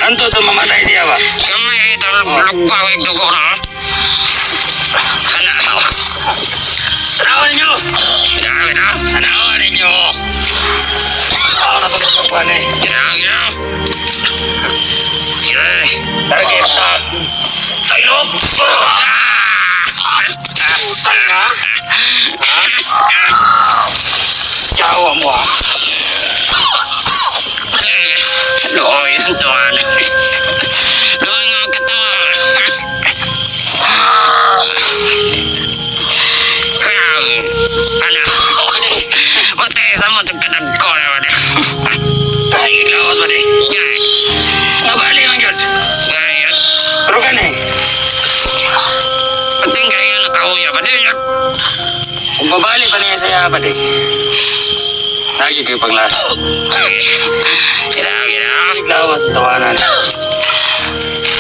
Hanto to mamatay siya ba? Kamay ito, lukawig dugo na. Sana. Tanawan ninyo! Grabe na. Tanawan ninyo! Ako na pagkakuan eh. Grabe na. Grabe. Target na. Tainop! Utang na! Jawa mo ah. Looy ang tuwan. Looy nga katawan. Anak. Matay sa mo itong kanagko naman. Ay, lawas ba di? Ngay. Nabali man yun. Ngayon. Pero gani. Pating kaya nakahuya pa din yan. Kung babali pa niya saya pa di. Lagi kayo paglas. Grabe na. Lawas sa tawanan.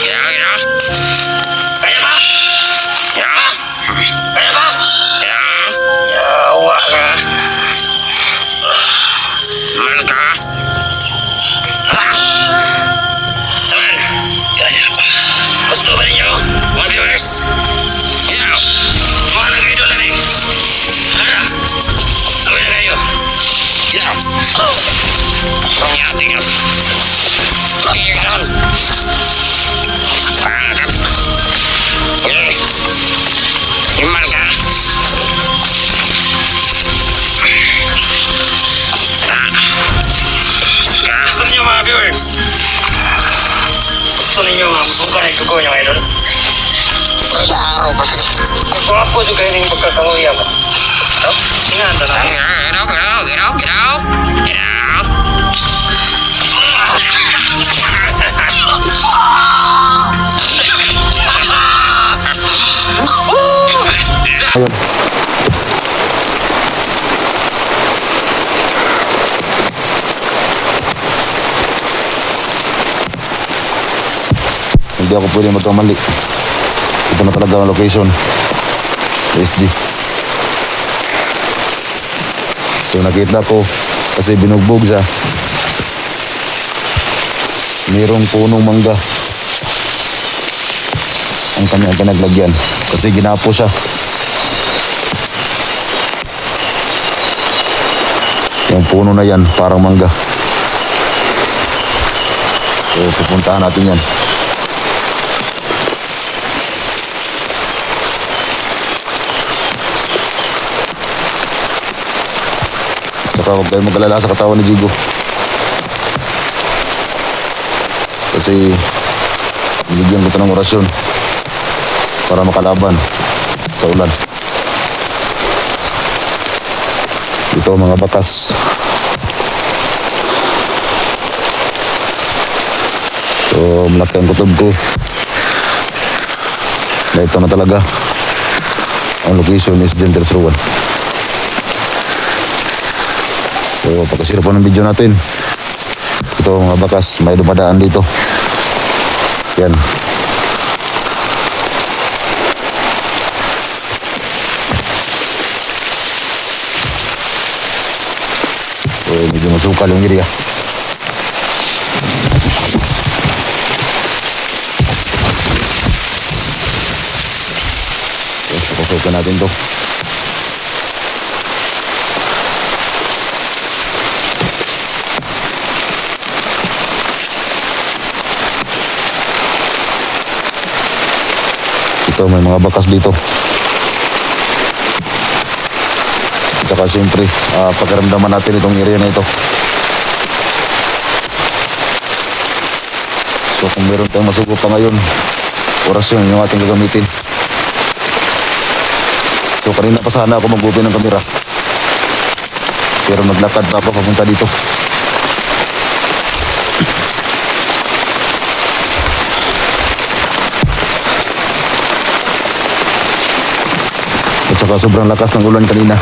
Grabe na. Kaya ba? Ya. Kaya ba? Ya. Yawa ka. Man ka. Taman. Kaya ba? Gusto ba ninyo? Mga viewers? Ya. Mga nag-idol na rin. Ano? Gawin na kayo. Ya. Pangyating ka. Pangyating ka nun. Pangakap. Imal ka. Gusto ninyo mga viewers? Gusto ninyo mga bukan ay tugo nyo idol? Saro pa sila. Magwapo dyan kayo ng pagkakanguya mo. No? Tingnan na lang. Get out. Ayun. Hindi ako pwede magkamali. Ito na talaga ang location. SD. So nakita ko kasi binugbog siya. Mayroong punong mangga ang kanyang pinaglagyan kasi ginapo siya. Yung puno na yan parang mangga. So pupuntahan natin yan. Baka huwag kayo mag-alala sa katawan ni Jigo kasi binigyan ko ito ng orasyon para makalaban sa ulan. Ito mga bakas. So malaki ang kutob ko na ito na talaga ang location is Gentle Rowan. So pagkasira po ng video natin, ito mga bakas may dumadaan dito. Yan. So medyo masukal yung area. Okay pa natin to. Ito may mga bakas dito. Saka siyempre pagkaramdaman natin itong area na ito. So kung meron tayong masugo pa ngayon, orasyon yung ating gagamitin. So kanina pa sana ako mag-open ng kamera, pero naglakad pa ako papunta dito. At saka sobrang lakas ng ulan kanina.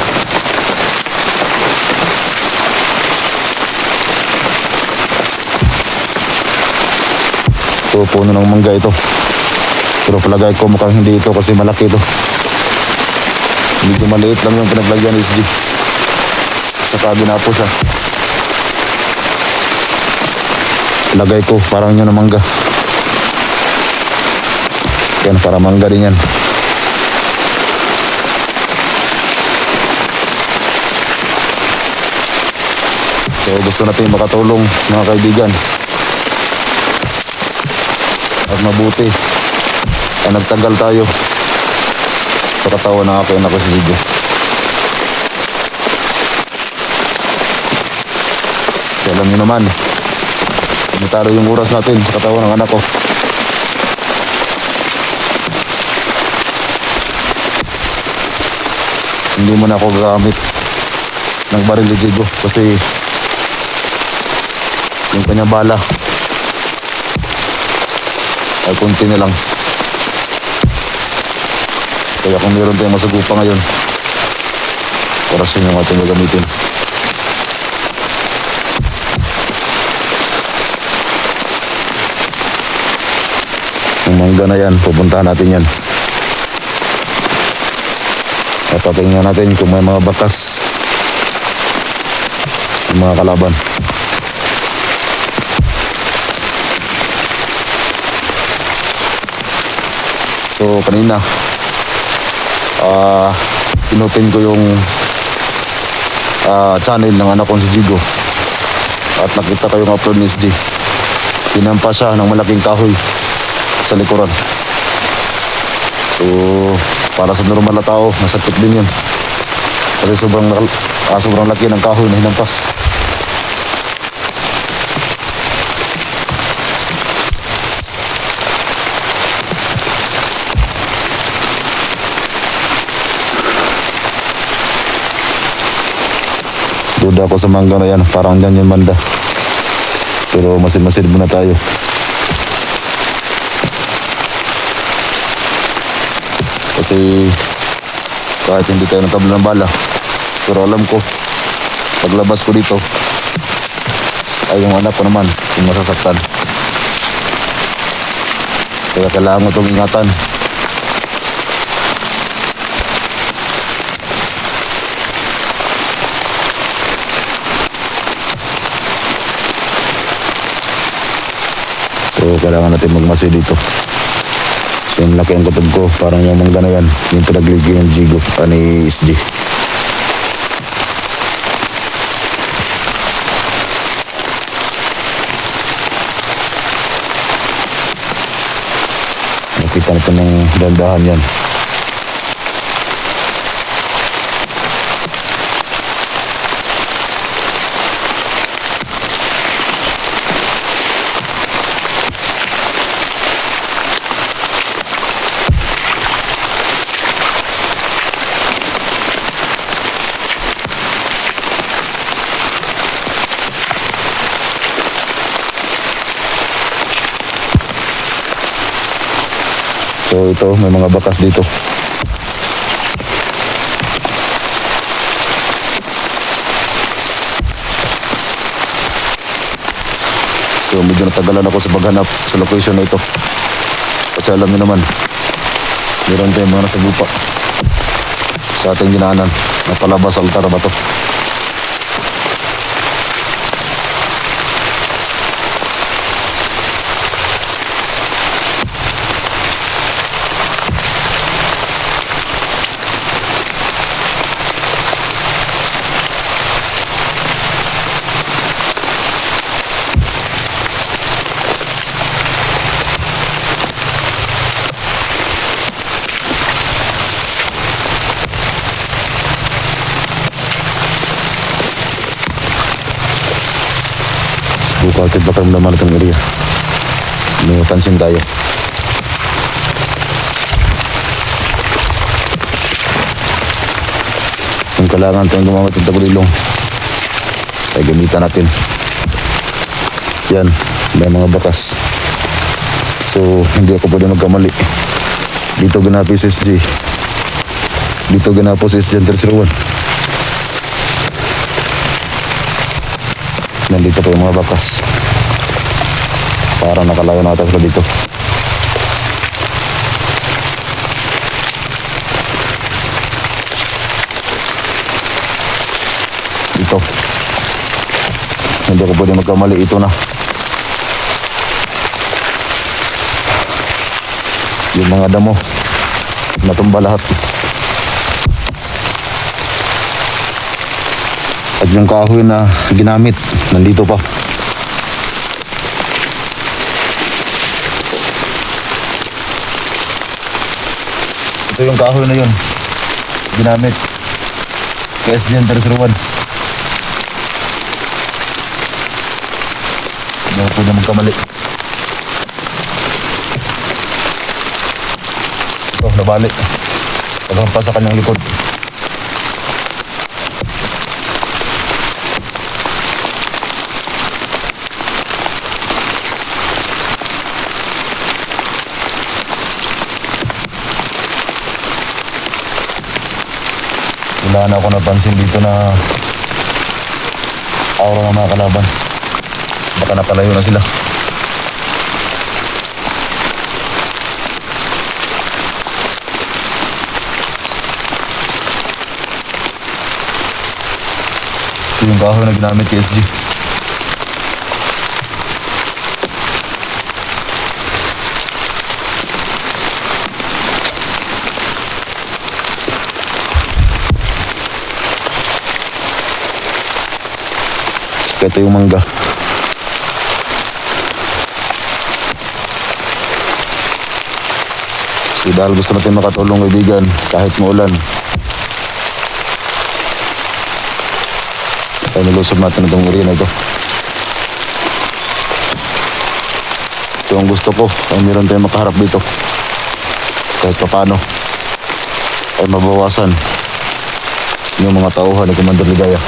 Ito puno ng mangga ito, pero palagay ko mukhang hindi ito kasi malaki ito. Medyo maliit lang yung pinaglagyan ni SG. Saka ginapo siya. lagay ko parang yun na mangga. Yan, para mangga din yan. So gusto natin makatulong mga kaibigan. At mabuti na nagtagal tayo sa katawan ng aking anak si Jigo. So alam nyo naman, limitado yung oras natin sa katawan ng anak ko. Hindi mo na ako gagamit ng baril ni Jigo kasi yung kanya bala ay kunti na lang. Kaya kung meron tayong masagupa ngayon, orasin yung ating gagamitin. Yung mangga na yan, pupuntahan natin yan. At patingnan natin kung may mga bakas yung mga kalaban. So kanina pinutin ko yung channel ng anak kong si Jigo at nakita ko yung upload ni SG. Tinampa siya ng malaking kahoy sa likuran. So para sa normal na tao, masakit din yun kasi sobrang laki ng kahoy na hinampas. Duda ako sa mangga na yan, parang yan yung manda. Pero masid-masid muna tayo. Kasi kahit hindi tayo natabla ng bala, pero alam ko, paglabas ko dito, ay yung anak ko naman, yung masasaktan. Kaya kailangan mo itong ingatan. So kailangan natin magmasi dito. So yung laki ang kutob ko, parang yung mangga na yan, yung pinagligi ng Jigo, ni SG. Nakita natin ng dandahan yan. So ito, may mga bakas dito. So medyo natagalan ako sa paghanap sa location na ito. Kasi alam niyo naman, meron tayong mga nasagupa sa ating dinaanan na palabas sa altar ba to. Bukakit bakal naman itong area. May pansin tayo. Kung kailangan tayong gumamit ng tagulilong, ay gamitan natin. Yan, may mga bakas. So hindi ako pwede magkamali. Dito ganapi si SG. Dito ganapo si SG 301. Nandito pa yung mga bakas. Parang nakalayo natin sa dito. Dito. Hindi ako pwede magkamali. Ito na. Yung mga damo, natumba lahat. At yung kahoy na ginamit, nandito pa. Ito yung kahoy na yun, ginamit. KSGN 301. Hindi ako pwede magkamali. Ito, nabalik. Paghampas sa kanyang likod. Wala na ako napansin dito na aura ng mga kalaban. Baka napalayo na sila. Ito yung kahoy na ginamit kay SG. Ito yung mangga. So dahil gusto natin makatulong kaibigan kahit maulan, ay nilusob natin itong area na ito. So ang gusto ko ay meron tayong makaharap dito kahit paano ay mabawasan yung mga tauhan ni Commander Ligaya.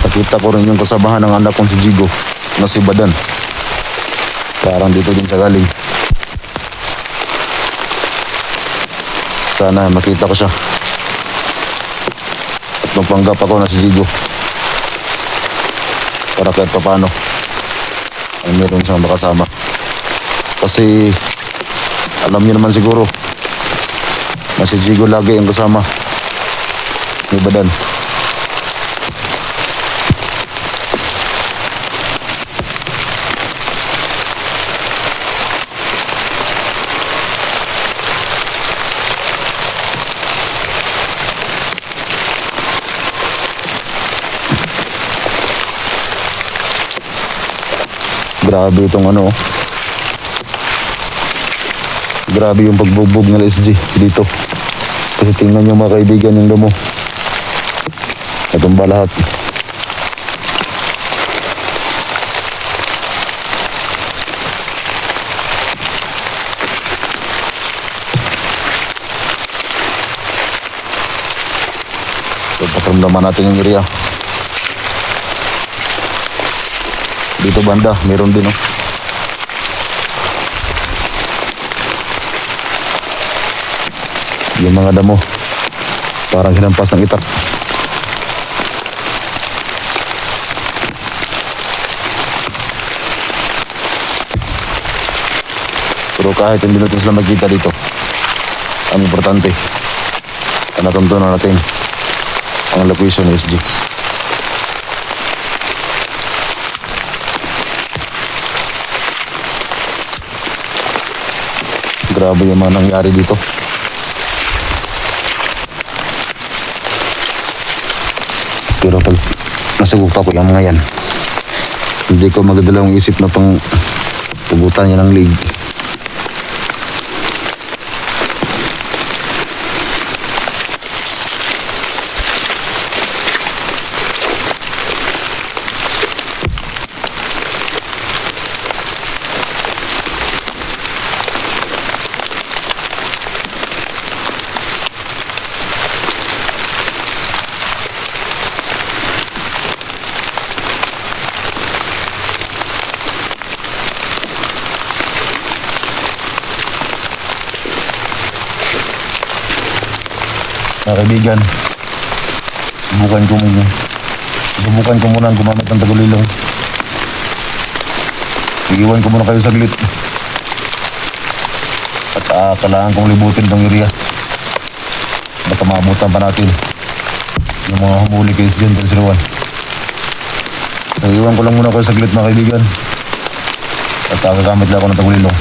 Nakita ko rin yung kasabahan ng anak kong si Jigo na si Badan. Parang dito din siya galing. Sana makita ko siya. At magpanggap ako na si Jigo. Para kahit paano ay meron siyang makasama. Kasi alam niyo naman siguro na si Jigo lagi ang kasama ni Badan. Grabe itong ano. Grabe yung pagbugbog ng SG dito. Kasi tingnan nyo mga kaibigan yung damo. Natumba lahat. So pakiramdaman natin yung area. Dito banda, meron din yung mga damo. Parang hinampas ng itak. Pero kahit hindi natin sila magkita dito, ang importante, natuntunan natin ang location ng SG. Grabe yung mga nangyari dito. Pero pag nasubukan ko yung mga yan, hindi ko magdalawang isip na pang pugutan niya ng lig. Mga kaibigan, subukan ko muna gumamit ng tagulilong. Iiwan ko muna kayo saglit. At kailangan kong libutin tong area. baka maabutan pa natin yung mga humuli kay Jen 301. So, iwan ko lang muna kayo saglit mga kaibigan. At gagamit lang ako ng tagulilong.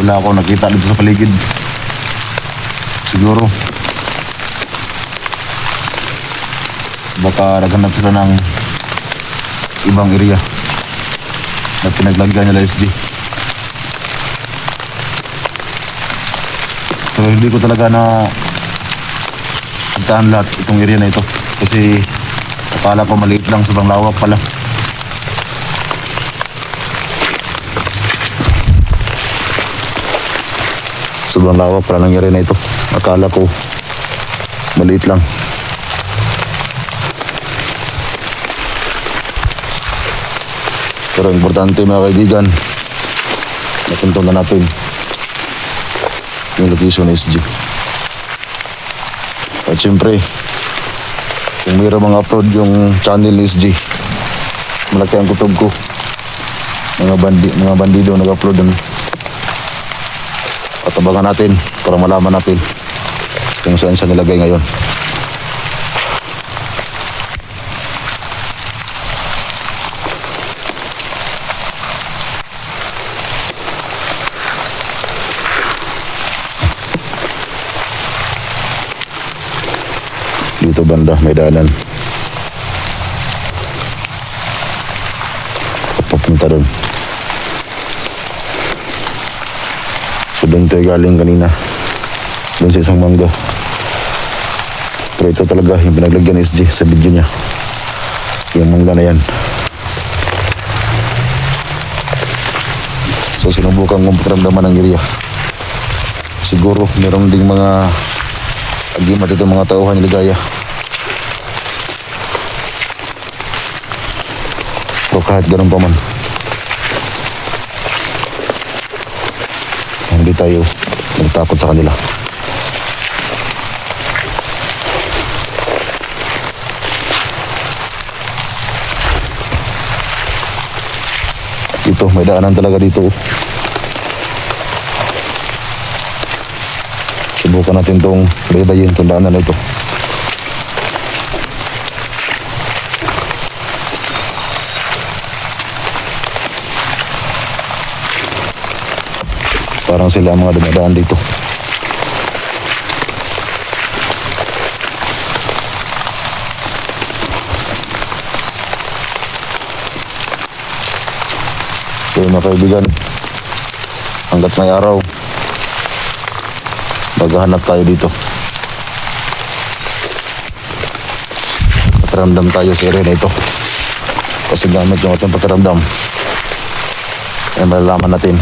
Wala ako nakita dito sa paligid. Siguro baka naghanap sila ng ibang area na pinaglagyan nila SG. So hindi ko talaga na puntahan lahat itong area na ito kasi akala ko maliit lang, sobrang lawak pala. Sobrang lawak pala nangyari na ito. Akala ko maliit lang. Pero importante mga kaibigan, napunta na natin yung location ng SG. At syempre, kung mayroong mga upload yung channel ng SG, malaki ang kutob ko. Mga bandido nag-upload doon. At abangan natin para malaman natin kung saan siya nilagay ngayon. Dito banda may daanan. Papunta doon. So doon tayo galing kanina. Doon sa isang mangga. Pero ito talaga yung pinaglagyan ni SG sa video niya. Yung mangga na yan. So sinubukan kong pakiramdaman ng area. Siguro meron ding mga agimat itong mga tauhan ni Ligaya. Pero kahit ganun pa man, hindi tayo nagtakot sa kanila. Dito, may daanan talaga dito. Subukan natin itong baybayin, itong daanan na ito. Parang sila ang mga dumadaan dito. So mga kaibigan, hanggat may araw, maghahanap tayo dito. Pakiramdam tayo sa area na ito. Kasi gamit yung ating pakiramdam, ay malalaman natin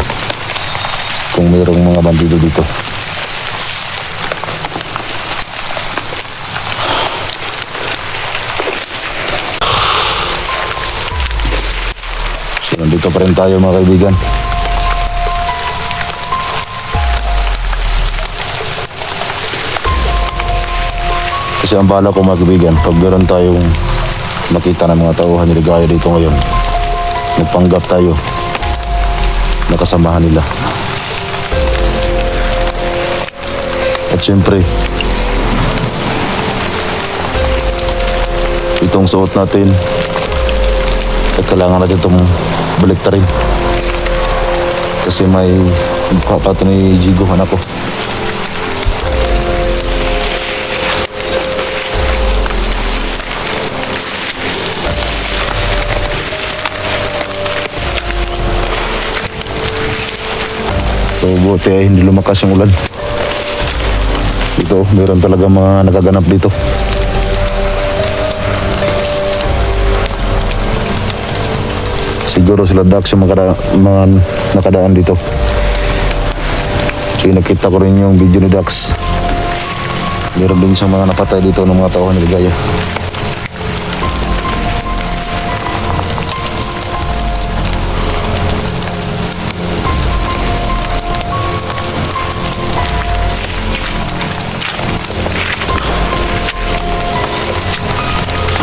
kung mayroong mga bandido dito. So nandito pa rin tayo mga kaibigan. Kasi ang bala ko mga kaibigan, pag meron tayong makita ng mga tauhan ni Ligaya dito ngayon. Nagpanggap tayo na kasamahan nila. At syempre, itong suot natin ay kailangan natin itong baliktarin. Kasi may mukha pa ito ni Jigo, anak ko. So buti ay hindi lumakas yung ulan. Dito, meron talaga mga nagaganap dito. Siguro sila Dax yung mga nakadaan dito. So nakita ko rin yung video ni Dax. Meron din siyang mga napatay dito ng mga tauhan ni Ligaya.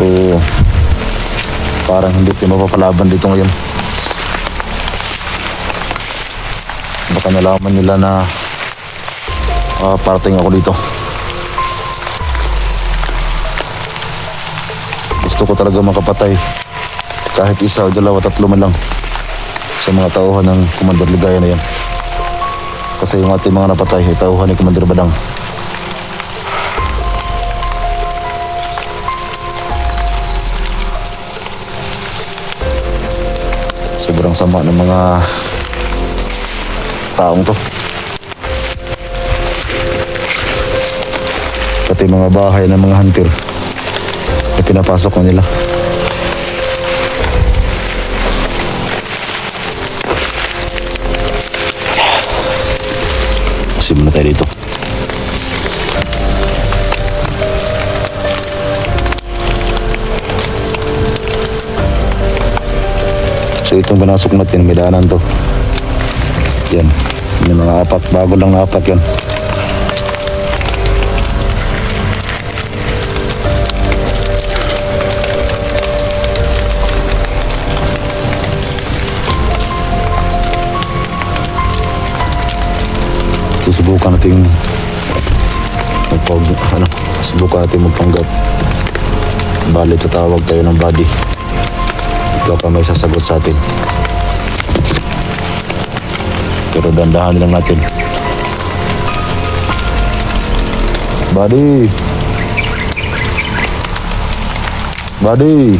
So, parang hindi tayo mapapalaban dito ngayon. Baka nalaman nila na parating ako dito. Gusto ko talaga makapatay kahit isa o dalawa, tatlo man lang sa mga tauhan ng Commander Ligaya na yan. Kasi yung ating mga napatay ay tauhan ni Commander Badang. Sobrang sama ng mga taong to. Pati mga bahay ng mga hunter ay pinapasok na nila. Simula tayo dito. So itong pinasok natin, may daanan to. Yan. Yung mga apat, bago lang na apat yan. Susubukan natin magpanggap. Bali, tatawag tayo ng body. Baka may sasagot sa atin. Pero dandahan lang natin. Buddy! Buddy!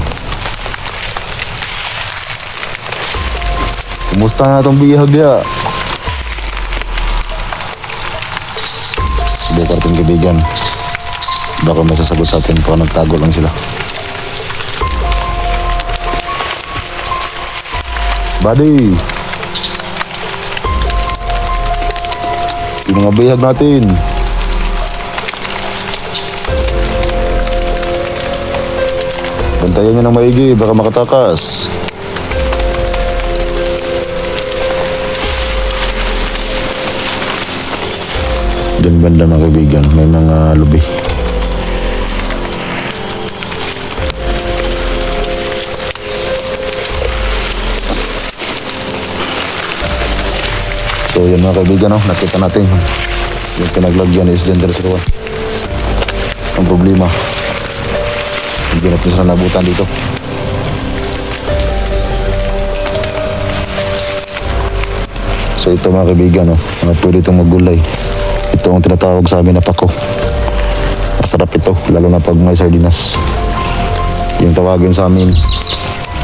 Kumusta na itong bihag niya? Subukan natin kaibigan. Baka may sasagot sa atin kung nagtago lang sila. Buddy! Yung mga bihag natin. Bantayan nyo ng maigi, baka makatakas. Diyan banda mga kaibigan, may mga lubi. So yun mga kaibigan, nakita natin yung pinaglagyan is Gender 01. Ang problema, hindi natin sila nabutan dito. So ito mga kaibigan, mga pwede itong maggulay. Ito ang tinatawag sa amin na pako. Masarap ito, lalo na pag may sardinas. Yung tawagin sa amin,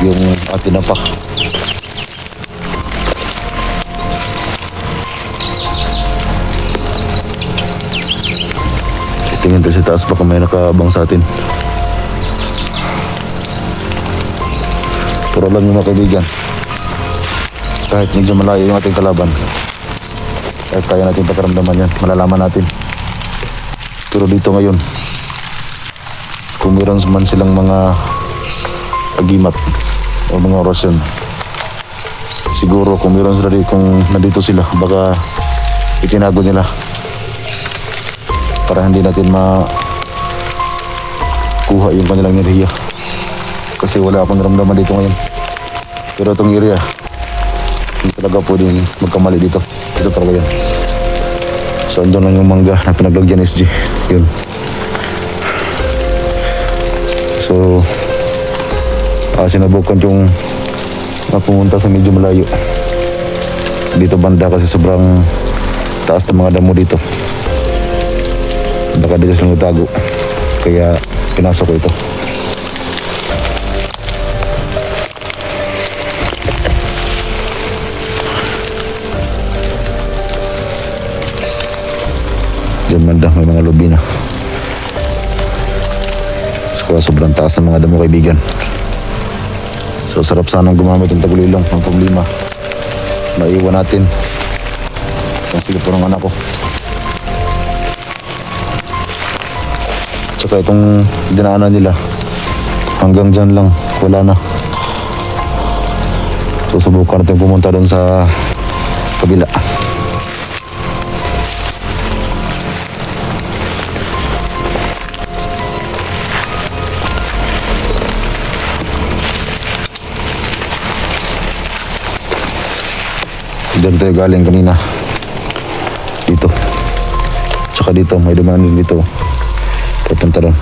yung atin na pa. Tingin tayo sa taas, baka may nakaabang sa atin. Pero alam nyo mga kaibigan, kahit medyo malayo yung ating kalaban, kahit kaya natin pagkaramdaman yan, malalaman natin. Pero dito ngayon, kung meron man silang mga agimat o mga orasyon, siguro kung meron sila kung nandito sila, baka itinago nila para hindi natin makuha yung kanilang enerhiya. Kasi wala akong naramdaman dito ngayon. Pero itong area, hindi talaga pwedeng magkamali dito. Ito talaga yan. So andun lang yung mangga na pinaglagyan SG. Yun. So, sinubukan yung pumunta sa medyo malayo. Dito banda kasi sobrang taas ng mga damo dito. Baka dito sila tago. Kaya pinasok ko ito. Diyan banda may mga lubi na. Kaya sobrang taas ng mga damo kaibigan. So sarap sanang gumamit ng tagulilong. Ang problema, maiwan natin ang silipon ng anak ko. Tsaka itong dinaanan nila hanggang dyan lang, wala na. So subukan natin pumunta doon sa kabila. Diyan tayo galing kanina. Dito. Tsaka dito, may dumaan din dito. Papunta doon.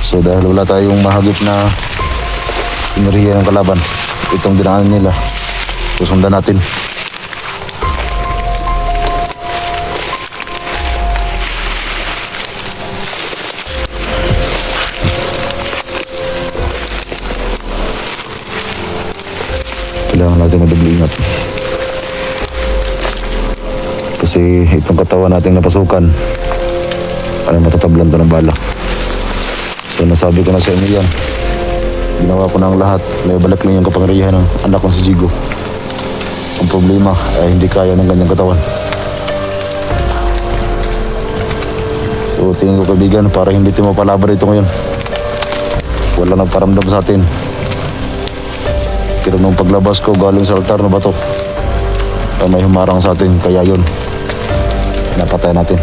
So dahil wala tayong mahagip na pinarihan ng kalaban, itong dinaanan nila, susundan natin. Kailangan natin madagli ingat. Kasi itong katawan nating napasukan ay matatablan to ng bala. So nasabi ko na sa inyo yan. Ginawa ko na ang lahat. May balik lang yung kapangyarihan ng anak kong si Jigo. Ang problema ay hindi kaya ng ganyang katawan. So tingin ko kaibigan, para hindi tayo mapalaban ito ngayon. Wala nagparamdam sa atin. Pero nung paglabas ko galing sa altar na bato, ay may humarang sa atin, kaya yun, napatay natin.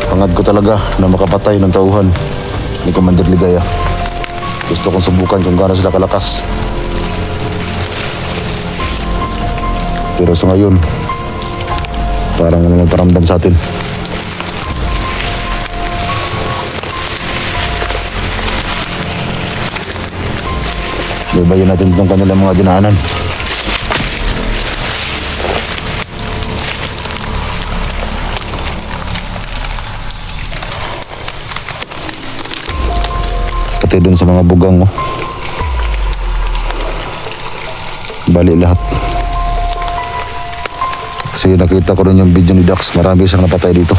Hangad ko talaga na makapatay ng tauhan ni Commander Ligaya. Gusto kong subukan kung gaano sila kalakas. Pero sa ngayon, parang may nagparamdam sa atin. Baybayin natin itong kanilang mga dinaanan. Pati dun sa mga bugang, oh. Bali lahat. Kasi nakita ko rin yung video ni Dax, marami siyang napatay dito.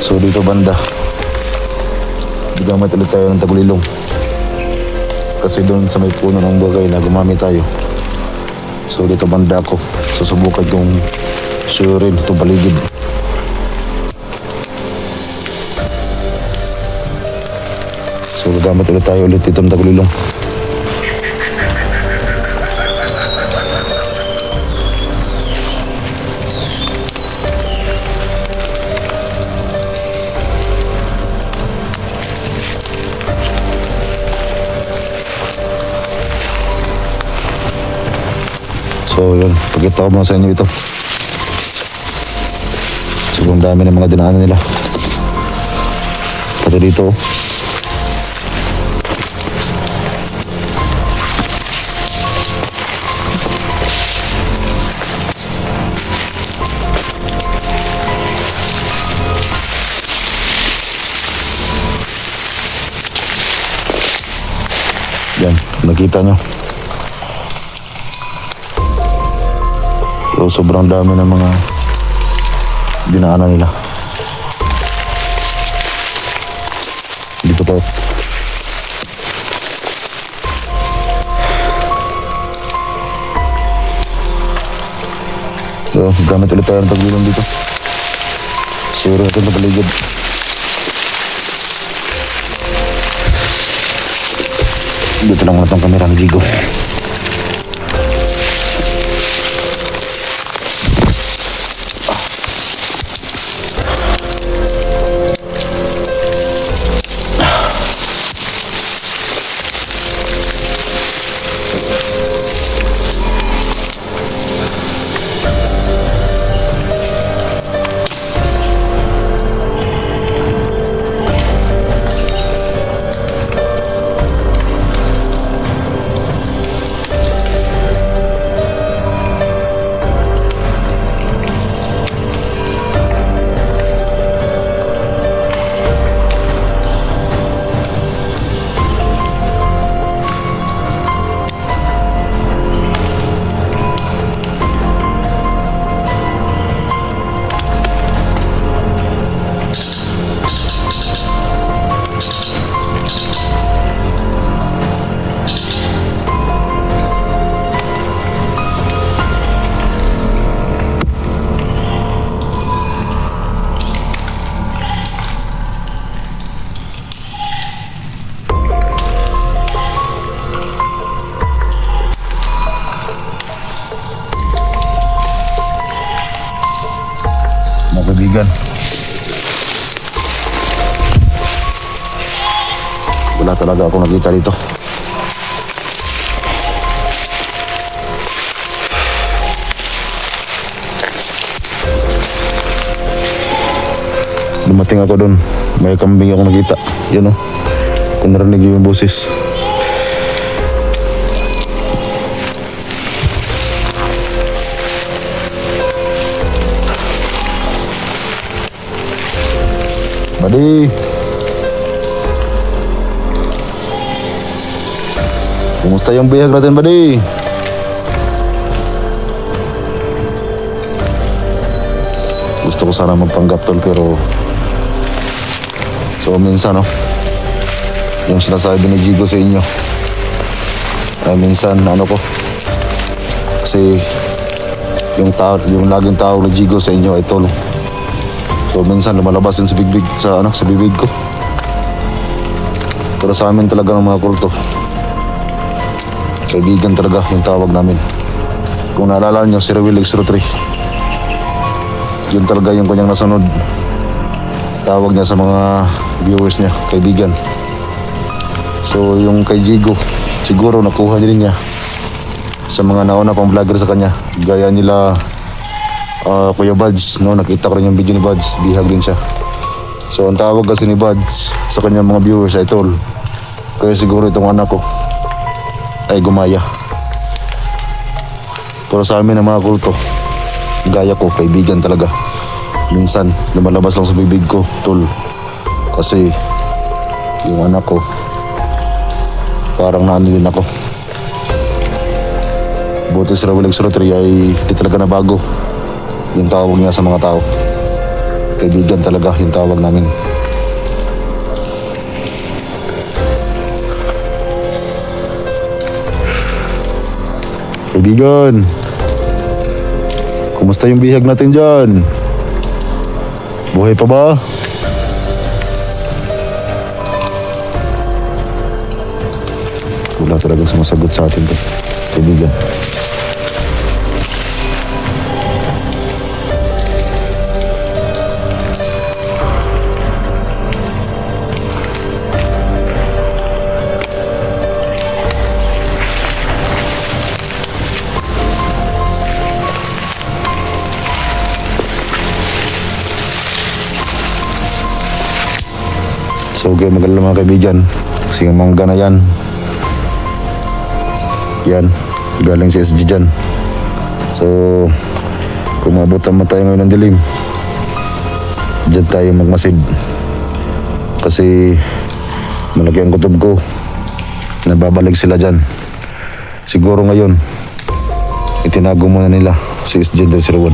So dito banda, gamit ulit tayo ng tagulilong. Kasi doon sa may puno ng bagay na gumamit tayo. So dito banda ako, susubukan kong suyurin itong paligid. So gamit ulit tayo dito ng tagulilong. So yun, pagkita ko mga sa inyo ito. Sobrang dami ng mga dinaanan nila. Pati dito. Yan, nakita nyo. So sobrang dami ng mga dinaanan nila. Dito pa. So, gamit ulit tayo ng tagbilon dito. Sure natin sa paligid. Dito lang muna itong kamera ng Jigo. Mga kaibigan, wala talaga ako nakita dito. Dumating ako doon, may kambing ako nakita. Yan o, kung narinig yung boses. Buddy, kumusta yung bihag natin, buddy? Gusto ko sana magpanggap tol, pero so minsan yung sinasabi ni Jigo sa inyo ay minsan ko kasi yung laging tawag ni Jigo sa inyo ay tol. So minsan lumalabas din sa bibig sa bibig ko. Pero sa amin talaga ng mga kulto, kaibigan talaga yung tawag namin. Kung naalala nyo si Rewil X03, yun talaga yung kanyang nasunod. Tawag niya sa mga viewers niya, kaibigan. So yung kay Jigo, siguro nakuha din niya sa mga nauna pang vlogger sa kanya. Gaya nila Kuya Buds, no? Nakita ko rin yung video ni Buds, bihag din siya. So ang tawag kasi ni Buds sa kanyang mga viewers ay tol. Kaya siguro itong anak ko ay gumaya. Pero sa amin ng mga kulto, gaya ko, kaibigan talaga. Minsan lumalabas lang sa bibig ko, tol. Kasi yung anak ko parang naano din ako. Buti si Rewil X03 ay di talaga nabago yung tawag niya sa mga tao. Kaibigan talaga yung tawag namin. Kaibigan, kumusta yung bihag natin dyan? Buhay pa ba? Wala talagang sumasagot sa atin to, kaibigan. So okay, magalala mga kaibigan, kasi yung mangga na yan galing sa SG dyan. So kung mabutan mo tayo ngayon ng dilim, dyan tayo magmasid, kasi malaki ang kutob ko, nababalik sila dyan. Siguro ngayon itinago muna nila si SG 01.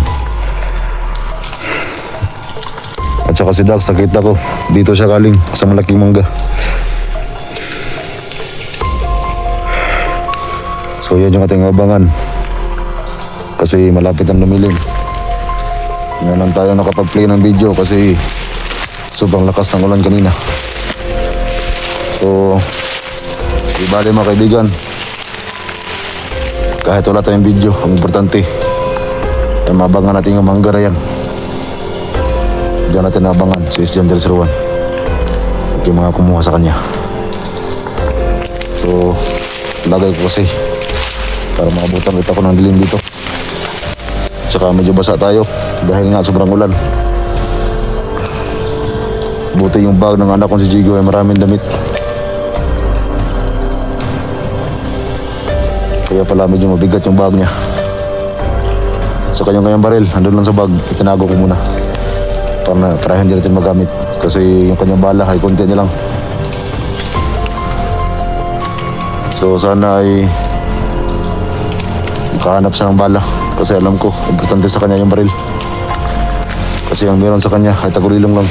At saka si Dax, nakita ko dito siya galing sa malaking mangga. So yan yung ating abangan, kasi malapit ang lumilim. Ngayon lang tayo nakapag-play ng video kasi sobrang lakas ng ulan kanina. So, di bali mga kaibigan, kahit wala tayong video, ang importante ay mabangan natin yung mangga na yan. Diyan natin nabangan si Christian del Sirwan at yung mga kumuha sa kanya. So, lagay ko kasi para maabutan kita ko ng dilim dito. Tsaka medyo basa tayo dahil nga sobrang ulan. Buti yung bag ng anak ko si Jigo ay maraming damit. Kaya pala medyo mabigat yung bag niya. Saka yung kanyang baril, andun lang sa bag, itinago ko muna para hindi natin magamit kasi yung kanyang bala ay konti niya lang. So sana ay makahanap siya ng bala kasi alam ko importante sa kanya yung baril kasi ang meron sa kanya ay tagurilong lang.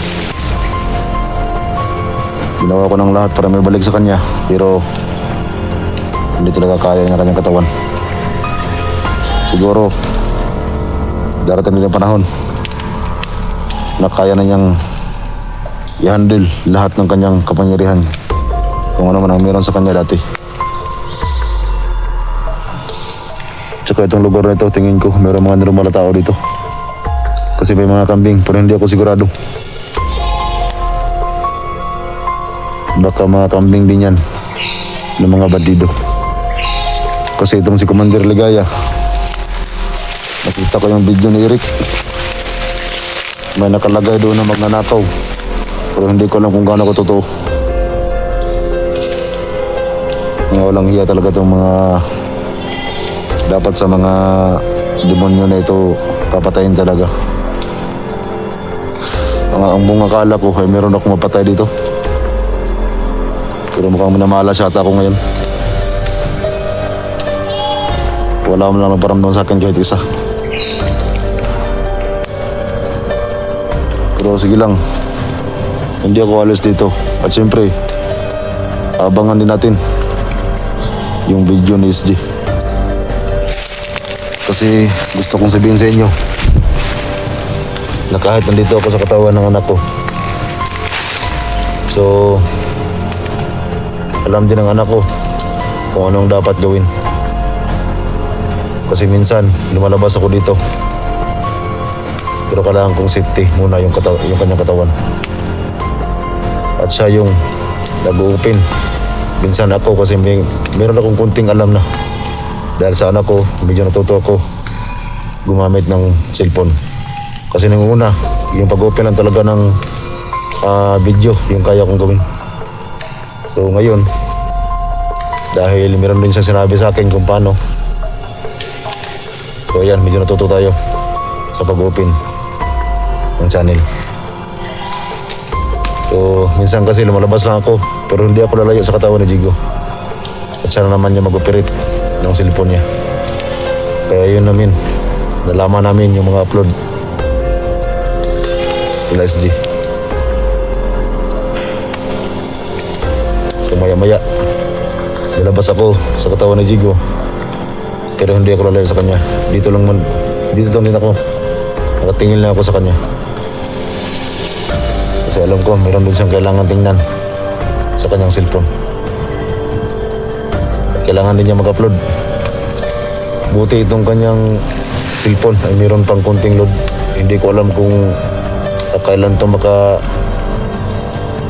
Ginawa ko ng lahat para may balik sa kanya pero hindi talaga kaya ng kanyang katawan. Siguro darating din ang panahon na kaya na niyang i-handle lahat ng kanyang kapangyarihan kung ano man ang meron sa kanya dati. Tsaka itong lugar na ito, tingin ko meron mga normal na tao dito kasi may mga kambing pero hindi ako sigurado. Baka mga kambing din yan ng mga bandido kasi itong si Commander Ligaya, nakita ko yung video ni Eric, may nakalagay doon na magnanakaw pero hindi ko alam kung gaano ko totoo. Mga walang hiya talaga itong mga dapat sa mga demonyo na ito papatayin talaga. Ang buong akala ko ay meron akong mapatay dito pero mukhang minamala siya ata ako ngayon. Wala mo lang nagparamdam sa akin kahit isa. Pero sige lang, hindi ako alis dito. At syempre, abangan din natin yung video ni SG. Kasi gusto kong sabihin sa inyo na kahit nandito ako sa katawan ng anak ko, so alam din ng anak ko kung anong dapat gawin. Kasi minsan lumalabas ako dito pero kailangan kong safety muna yung kanyang katawan. At siya yung nag-open. Minsan ako kasi meron akong kunting alam na. Dahil sa anak ko, medyo natuto ako gumamit ng cellphone. Kasi nung una, yung pag-open lang talaga ng video, yung kaya kong gawin. So ngayon, dahil meron din siyang sinabi sa akin kung paano. So ayan, medyo natuto tayo sa pag-open ng channel. So minsan kasi lumalabas lang ako pero hindi ako lalayo sa katawan ni Jigo. At sana naman niya mag-operate ng cellphone niya. Kaya yun namin, nalaman namin yung mga upload nila SG. So maya-maya nilabas ako sa katawan ni Jigo pero hindi ako lalayo sa kanya. Dito lang din ako, nakatingin lang ako sa kanya kasi alam ko meron din siyang kailangan tingnan sa kanyang cellphone at kailangan din niya mag-upload. Buti itong kanyang cellphone ay meron pang konting load. Hindi ko alam kung kailan ito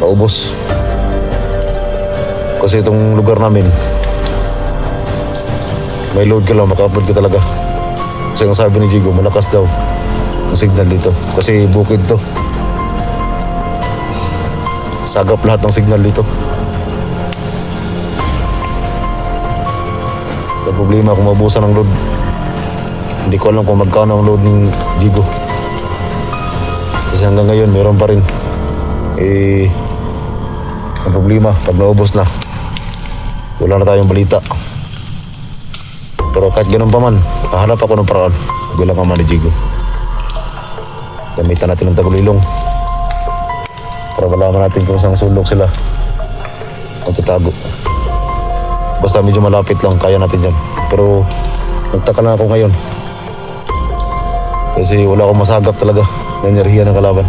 maubos kasi itong lugar namin may load ka lang, maka-upload ka talaga. Kasi ang sabi ni Jigo, malakas daw ang signal dito kasi bukid to, sagap lahat ng signal dito. Ang problema kung mabusan ng load, hindi ko alam kung magkano ang load ng Jigo kasi hanggang ngayon meron pa rin. Ang problema pag naubos na, wala na tayong balita. Pero kahit ganun pa man, hahanap ako ng paraan bilang ama ni Jigo. Gamitan natin ng tagulilong para malaman natin kung saan sulok sila magtatago. Basta medyo malapit lang, kaya natin yan. Pero nagtaka lang ako ngayon, Kasi wala akong masagap talaga na enerhiya ng kalaban.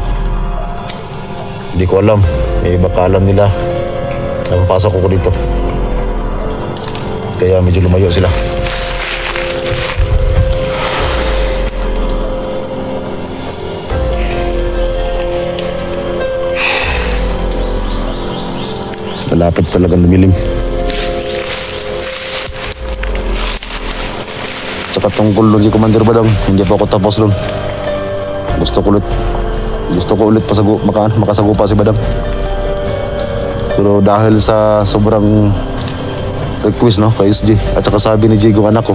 Hindi ko alam. Baka alam nila na papasok ko dito. Kaya medyo lumayo sila. Malapit talagang lumilim. Tsaka tungkol doon kay Commander Badang, hindi pa ako tapos doon. Gusto ko ulit makasagupa si Badang. Pero dahil sa sobrang request no kay SG at saka sabi ni Jigo anak ko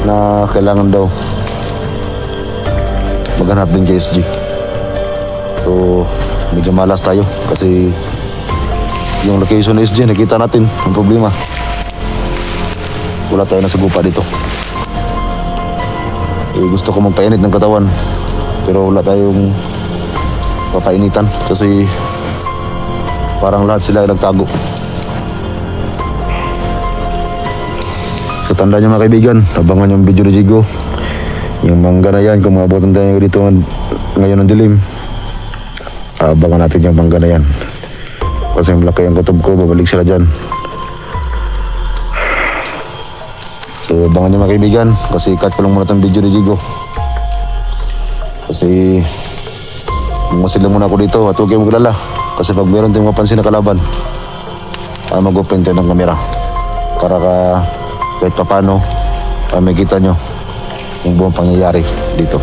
na kailangan daw maghanap din kay SG. So medyo malas tayo kasi yung location ng SG nakita natin ang problema. Wala tayo nasagupa dito. Gusto ko magpainit ng katawan pero wala tayong papainitan kasi parang lahat sila ay nagtago. So tandaan nyo mga kaibigan, abangan yung video ni Jigo. Yung mangga na yan, kung maabutan tayo dito ngayon ng dilim, abangan natin yung mangga na yan. Kasi malaki ang kutob ko, babalik sila dyan. So abangan nyo mga kaibigan, kasi cut ko lang muna itong video ni Jigo. Kasi masil lang muna ako dito at huwag kayong maglala. Kasi pag meron tayong mapansin na kalaban, mag-open tayo ng kamera. Para kahit papano, makikita nyo yung buong pangyayari dito.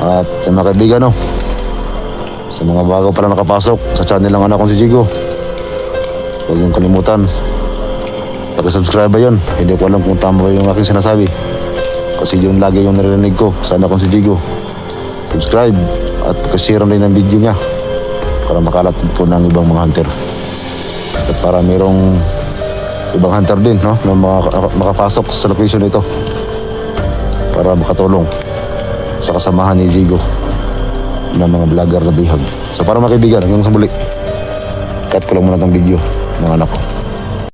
At yung mga kaibigan, no, sa mga bago pa lang nakapasok sa channel ng anak kong si Jigo, huwag yung kalimutan. Pag-subscribe ba yun? Hindi ko alam kung tama ba yung aking sinasabi. Kasi yun lagi yung narinig ko sa anak kong si Jigo. Subscribe at pag-share rin ng video niya para makalat po ng ibang mga hunter. At para mayroong ibang hunter din, no, na makapasok sa location ito para makatulong sa kasamahan ni Jigo ng mga vlogger na bihag. So para makaibigan, hanggang sa muli, cut ko lang muna ng video ng anak ko.